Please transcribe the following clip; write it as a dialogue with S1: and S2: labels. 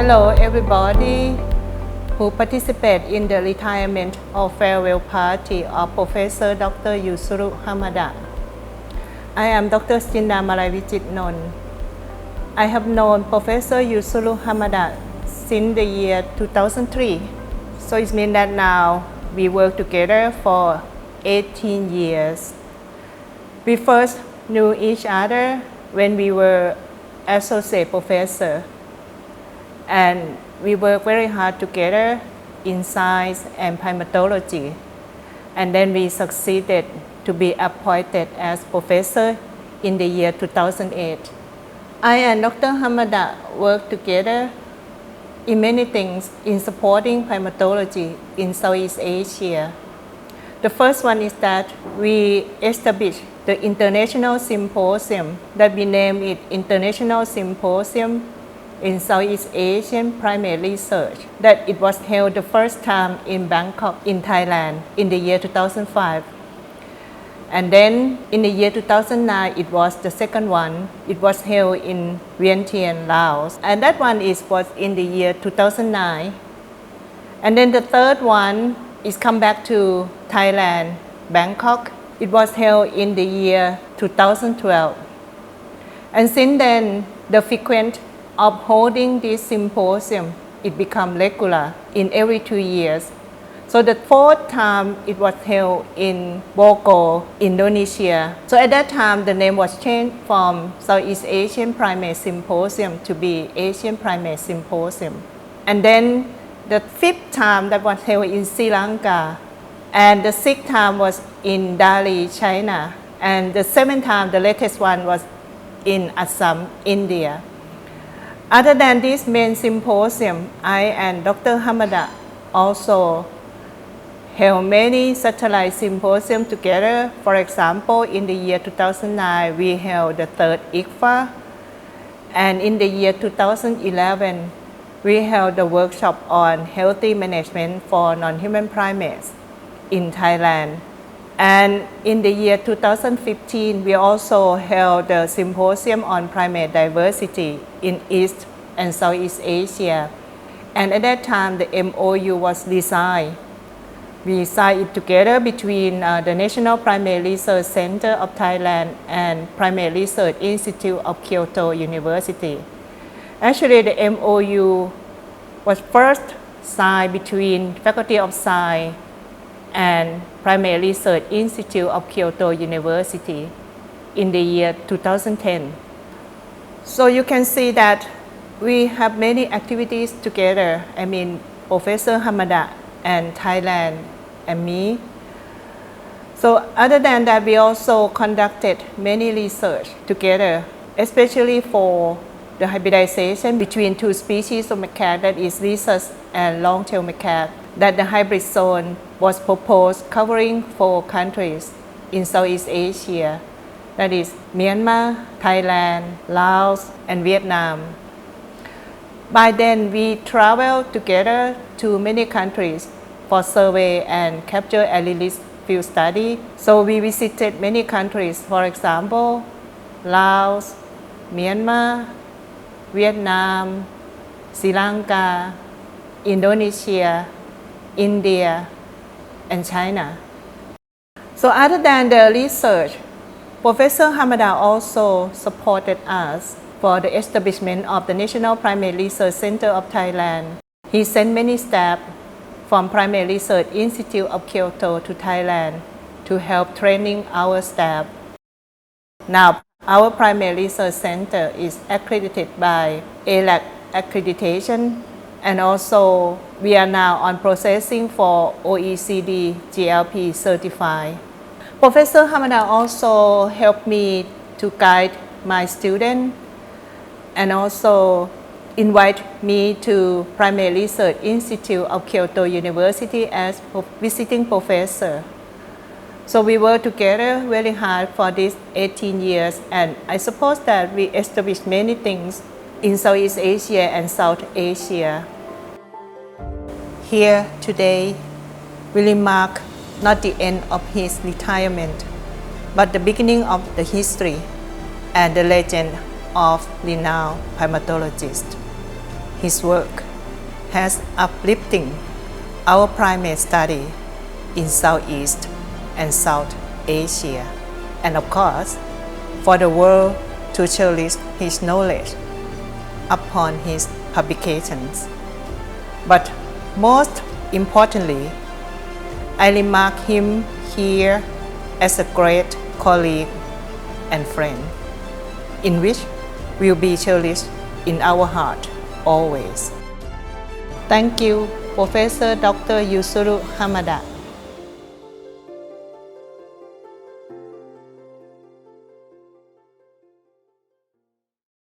S1: Hello everybody who participate in the retirement or farewell party of Professor Dr. Yusuru Hamada. I am Dr. ajDa Non. I have known Professor Yusuru Hamada since the year 2003. So it means that now we work together for 18 years. We first knew each other when we were associate professor, and we worked very hard together in science and primatology, and then we succeeded to be appointed as professor in the year 2008. I and Dr. Hamada worked together in many things in supporting primatology in Southeast Asia. The first one is that we established the International Symposium, that we named it International Symposium in Southeast Asian Primate Research, that it was held the first time in Bangkok in Thailand in the year 2005. And then in the year 2009, it was the second one. It was held in Vientiane, Laos. And that one was in the year 2009. And then the third one is come back to Thailand, Bangkok. It was held in the year 2012. And since then, the frequency of holding this symposium, it become regular in every 2 years. So the fourth time it was held in Bogor, Indonesia. So at that time, the name was changed from Southeast Asian Primate Symposium to be Asian Primate Symposium. And then the fifth time that was held in Sri Lanka, and the sixth time was in Delhi, China, and the seventh time, the latest one, was in Assam, India. Other than this main symposium, I and Dr. Hamada also held many satellite symposiums together. For example, in the year 2009, we held the third ICFA, and in the year 2011, we held the workshop on healthy management for non-human primates in Thailand. And in the year 2015, we also held the Symposium on Primate Diversity in East and Southeast Asia. And at that time, the MOU was designed. We signed it together between the National Primate Research Center of Thailand and Primate Research Institute of Kyoto University. Actually, the MOU was first signed between Faculty of Science and Primate Research Institute of Kyoto University in the year 2010. So you can see that we have many activities together. I mean, Professor Hamada and Thailand and me. So other than that, we also conducted many research together, especially for the hybridization between two species of macaque, that is rhesus and long-tailed macaque, that the hybrid zone was proposed covering 4 countries in Southeast Asia, that is Myanmar, Thailand, Laos, and Vietnam. By then, we traveled together to many countries for survey and capture and release field study. So we visited many countries, for example, Laos, Myanmar, Vietnam, Sri Lanka, Indonesia, India, and China. So other than the research, Professor Hamada also supported us for the establishment of the National Primate Research Center of Thailand. He sent many staff from Primate Research Institute of Kyoto to Thailand to help training our staff. Now, our Primate Research Center is accredited by ALAC accreditation, and also we are now on processing for OECD GLP certified. Professor Hamada also helped me to guide my students and also invite me to Primate Research Institute of Kyoto University as visiting professor. So we worked together very hard for these 18 years, and I suppose that we established many things in Southeast Asia and South Asia. Here today will mark not the end of his retirement, but the beginning of the history and the legend of renowned primatologist. his work has uplifting our primate study in Southeast and South Asia, and of course, for the world to cherish his knowledge upon his publications. But most importantly, I remark him here as a great colleague and friend, in which will be cherished in our heart always. Thank you, Professor Dr. Yusuru Hamada.